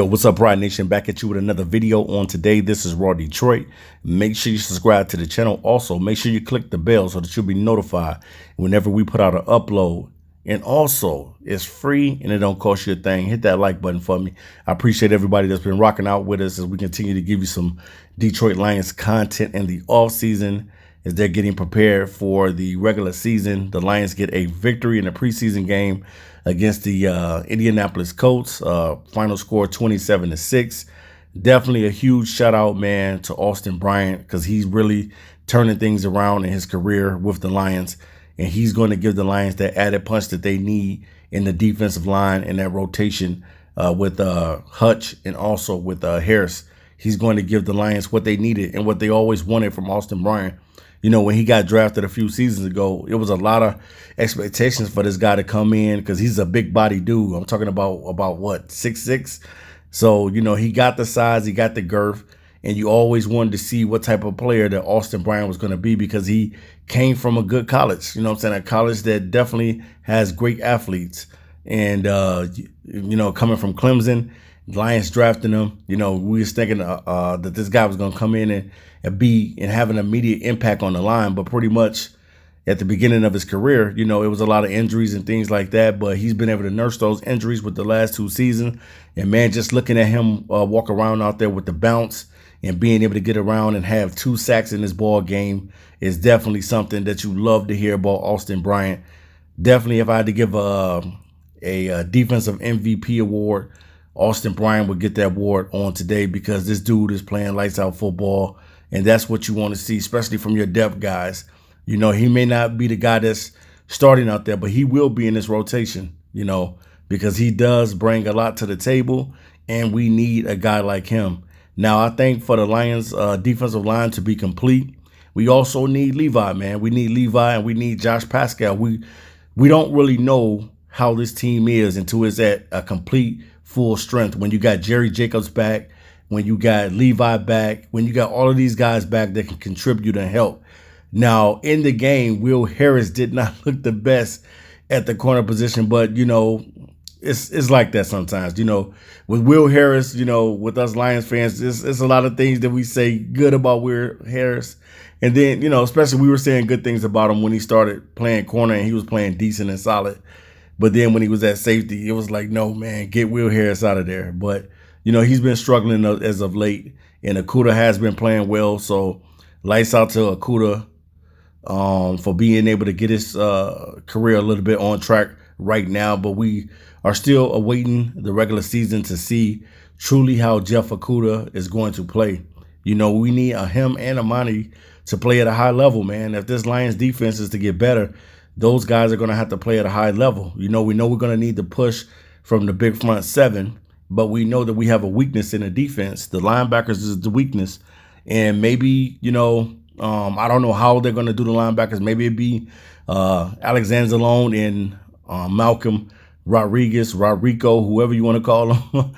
What's up, Bryant Nation? Back at you with another video on today. This is Raw Detroit. Make sure you subscribe to the channel. Also, make sure you click the bell so that you'll be notified whenever we put out an upload. And also, it's free and it don't cost you a thing. Hit that like button for me. I appreciate everybody that's been rocking out with us as we continue to give you some Detroit Lions content in the off season as they're getting prepared for the regular season. The Lions get a victory in a preseason game against the Indianapolis Colts. Final score 27-6. Definitely a huge shout out, man, to Austin Bryant, because he's really turning things around in his career with the Lions. And he's going to give the Lions that added punch that they need in the defensive line and that rotation with Hutch and also with Harris. He's going to give the Lions what they needed and what they always wanted from Austin Bryant. You know, when he got drafted a few seasons ago, it was a lot of expectations for this guy to come in because he's a big body dude. I'm talking about what, 6'6"? So, you know, he got the size, he got the girth, and you always wanted to see what type of player that Austin Bryant was going to be because he came from a good college. You know what I'm saying? A college that definitely has great athletes. And, you know, coming from Clemson, Lions drafting him, you know, we was thinking that this guy was going to come in and have an immediate impact on the line. But pretty much at the beginning of his career, you know, it was a lot of injuries and things like that. But he's been able to nurse those injuries with the last two seasons. And, man, just looking at him walk around out there with the bounce and being able to get around and have 2 sacks in this ball game is definitely something that you love to hear about Austin Bryant. Definitely, if I had to give a defensive MVP award, Austin Bryant would get that award on today because this dude is playing lights out football. And that's what you want to see, especially from your depth guys. You know, he may not be the guy that's starting out there, but he will be in this rotation, you know, because he does bring a lot to the table, and we need a guy like him. Now, I think for the Lions defensive line to be complete, we also need Levi, man. We need Levi and we need Josh Pascal. We don't really know how this team is until it's at a complete full strength. When you got Jerry Jacobs back, when you got Levi back, when you got all of these guys back that can contribute and help. Now, in the game, Will Harris did not look the best at the corner position, but, you know, it's like that sometimes. You know, with Will Harris, you know, with us Lions fans, it's a lot of things that we say good about Will Harris. And then, you know, especially we were saying good things about him when he started playing corner and he was playing decent and solid. But then when he was at safety, it was like, no, man, get Will Harris out of there. But, you know, he's been struggling as of late, and Okudah has been playing well. So lights out to Okudah for being able to get his career a little bit on track right now. But we are still awaiting the regular season to see truly how Jeff Okudah is going to play. You know, we need him and Amani to play at a high level, man. If this Lions defense is to get better, those guys are going to have to play at a high level. You know, we know we're going to need to push from the big front seven, but we know that we have a weakness in the defense. The linebackers is the weakness. And maybe, you know, I don't know how they're going to do the linebackers. Maybe it'd be Alexander Zalone and Malcolm Rodrigo, whoever you want to call him.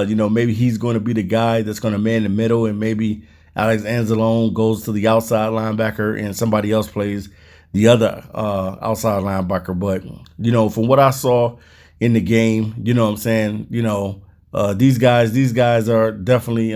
You know, maybe he's going to be the guy that's going to man the middle, and maybe Alexander Zalone goes to the outside linebacker and somebody else plays the other outside linebacker. But, you know, from what I saw in the game, you know what I'm saying, you know, these guys are definitely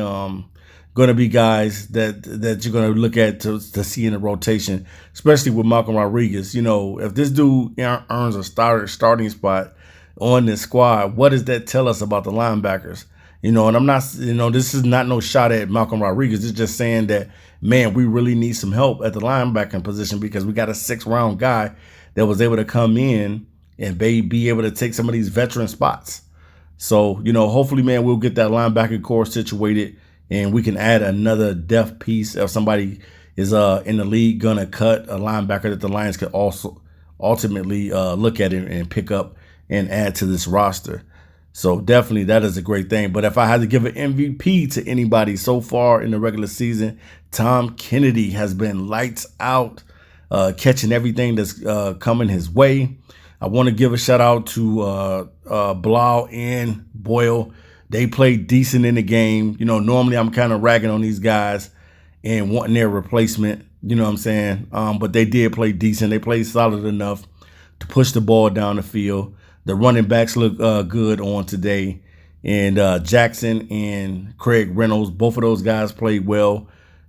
going to be guys that you're going to look at to see in the rotation, especially with Malcolm Rodriguez. You know, if this dude earns a starting spot on this squad, what does that tell us about the linebackers? You know, and I'm not, you know, this is not no shot at Malcolm Rodriguez. It's just saying that, man, we really need some help at the linebacking position because we got a 6th-round guy that was able to come in and be able to take some of these veteran spots. So, you know, hopefully, man, we'll get that linebacker core situated and we can add another depth piece if somebody is in the league going to cut a linebacker that the Lions could also ultimately look at it and pick up and add to this roster. So definitely that is a great thing. But if I had to give an MVP to anybody so far in the regular season, Tom Kennedy has been lights out, catching everything that's coming his way. I want to give a shout out to Blau and Boyle. They played decent in the game. You know, normally I'm kind of ragging on these guys and wanting their replacement, you know what I'm saying? But they did play decent. They played solid enough to push the ball down the field. The running backs look good on today. And Jackson and Craig Reynolds, both of those guys played well.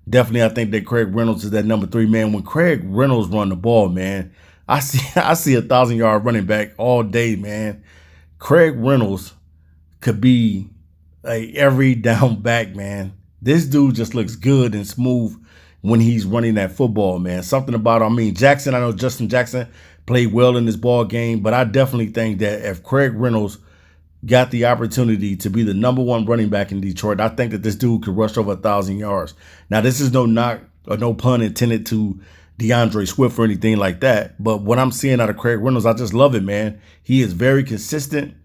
Definitely, I think that Craig Reynolds is that number 3 man. When Craig Reynolds run the ball, man, I see 1,000-yard running back all day, man. Craig Reynolds could be a every down back, man. This dude just looks good and smooth when he's running that football, man. Something about, Jackson, I know Justin Jackson played well in this ball game, but I definitely think that if Craig Reynolds got the opportunity to be the number 1 running back in Detroit, I think that this dude could rush over 1,000 yards. Now, this is no knock or no pun intended to DeAndre Swift or anything like that, but what I'm seeing out of Craig Reynolds, I just love it, man. He is very consistent,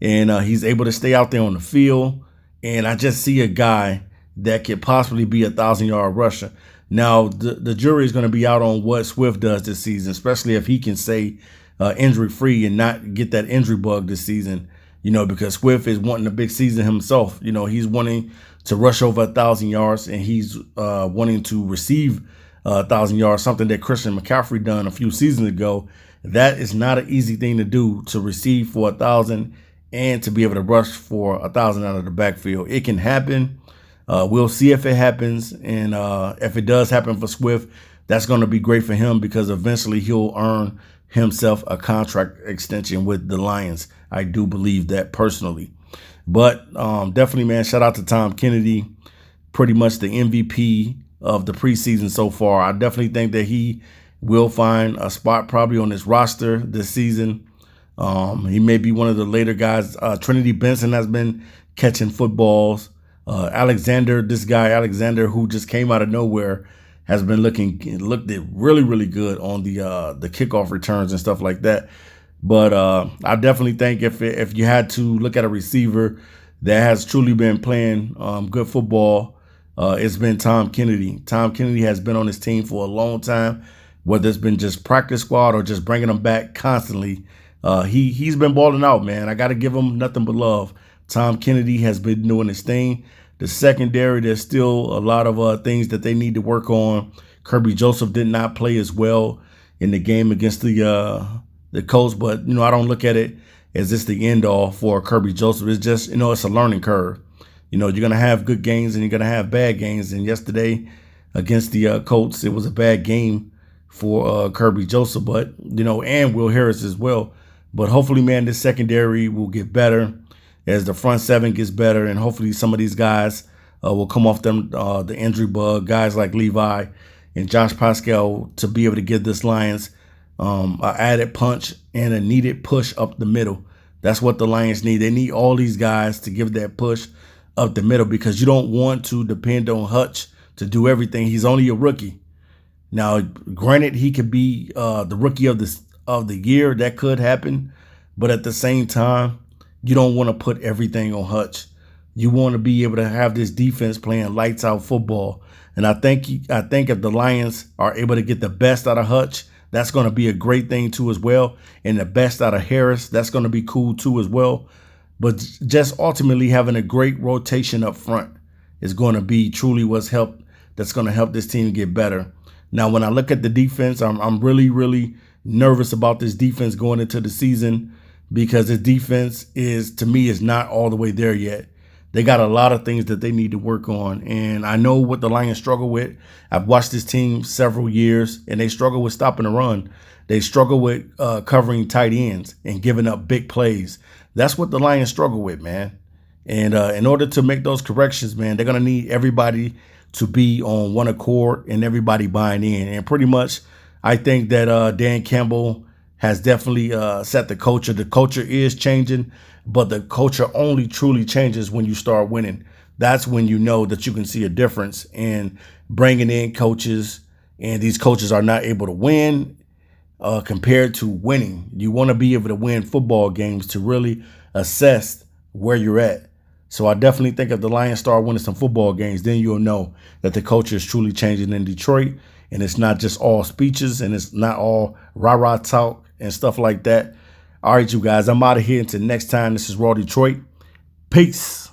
and he's able to stay out there on the field, and I just see a guy that could possibly be 1,000-yard rusher. Now, the jury is going to be out on what Swift does this season, especially if he can stay injury-free and not get that injury bug this season, because Swift is wanting a big season himself. He's wanting to rush over 1,000 yards, and he's wanting to receive 1,000 yards, something that Christian McCaffrey done a few seasons ago. That is not an easy thing to do, to receive for 1,000 and to be able to rush for 1,000 out of the backfield. It can happen. We'll see if it happens, and if it does happen for Swift, that's going to be great for him because eventually he'll earn himself a contract extension with the Lions. I do believe that personally. But definitely, man, shout out to Tom Kennedy, pretty much the MVP of the preseason so far. I definitely think that he will find a spot probably on this roster this season. He may be one of the later guys. Trinity Benson has been catching footballs. Alexander, who just came out of nowhere, has been looked really, really good on the kickoff returns and stuff like that. But I definitely think if you had to look at a receiver that has truly been playing good football, it's been Tom Kennedy. Tom Kennedy has been on his team for a long time, whether it's been just practice squad or just bringing him back constantly. He's been balling out, man. I got to give him nothing but love. Tom Kennedy has been doing his thing. The secondary, there's still a lot of things that they need to work on. Kirby Joseph did not play as well in the game against the Colts, but I don't look at it as it's the end all for Kirby Joseph. It's just it's a learning curve. You're gonna have good games and you're gonna have bad games. And yesterday against the Colts, it was a bad game for Kirby Joseph, but and Will Harris as well. But hopefully, man, this secondary will get better as the front seven gets better, and hopefully some of these guys will come off the injury bug. Guys like Levi and Josh Pascal to be able to give this Lions an added punch and a needed push up the middle. That's what the Lions need. They need all these guys to give that push up the middle because you don't want to depend on Hutch to do everything. He's only a rookie. Now, granted, he could be the rookie of the year. That could happen, but at the same time, you don't want to put everything on Hutch. You want to be able to have this defense playing lights out football. And I think if the Lions are able to get the best out of Hutch, that's going to be a great thing too as well. And the best out of Harris, that's going to be cool too as well. But just ultimately having a great rotation up front is going to be truly that's going to help this team get better. Now, when I look at the defense, I'm really, really nervous about this defense going into the season because this defense to me, is not all the way there yet. They got a lot of things that they need to work on. And I know what the Lions struggle with. I've watched this team several years, and they struggle with stopping the run. They struggle with covering tight ends and giving up big plays. That's what the Lions struggle with, man. And in order to make those corrections, man, they're going to need everybody to be on one accord and everybody buying in. And pretty much, I think that Dan Campbell has definitely set the culture. The culture is changing, but the culture only truly changes when you start winning. That's when you know that you can see a difference in bringing in coaches, and these coaches are not able to win compared to winning. You want to be able to win football games to really assess where you're at. So I definitely think if the Lions start winning some football games, then you'll know that the culture is truly changing in Detroit, and it's not just all speeches and it's not all rah-rah talk and stuff like that. All right, you guys, I'm out of here. Until next time, this is Raw Detroit. Peace.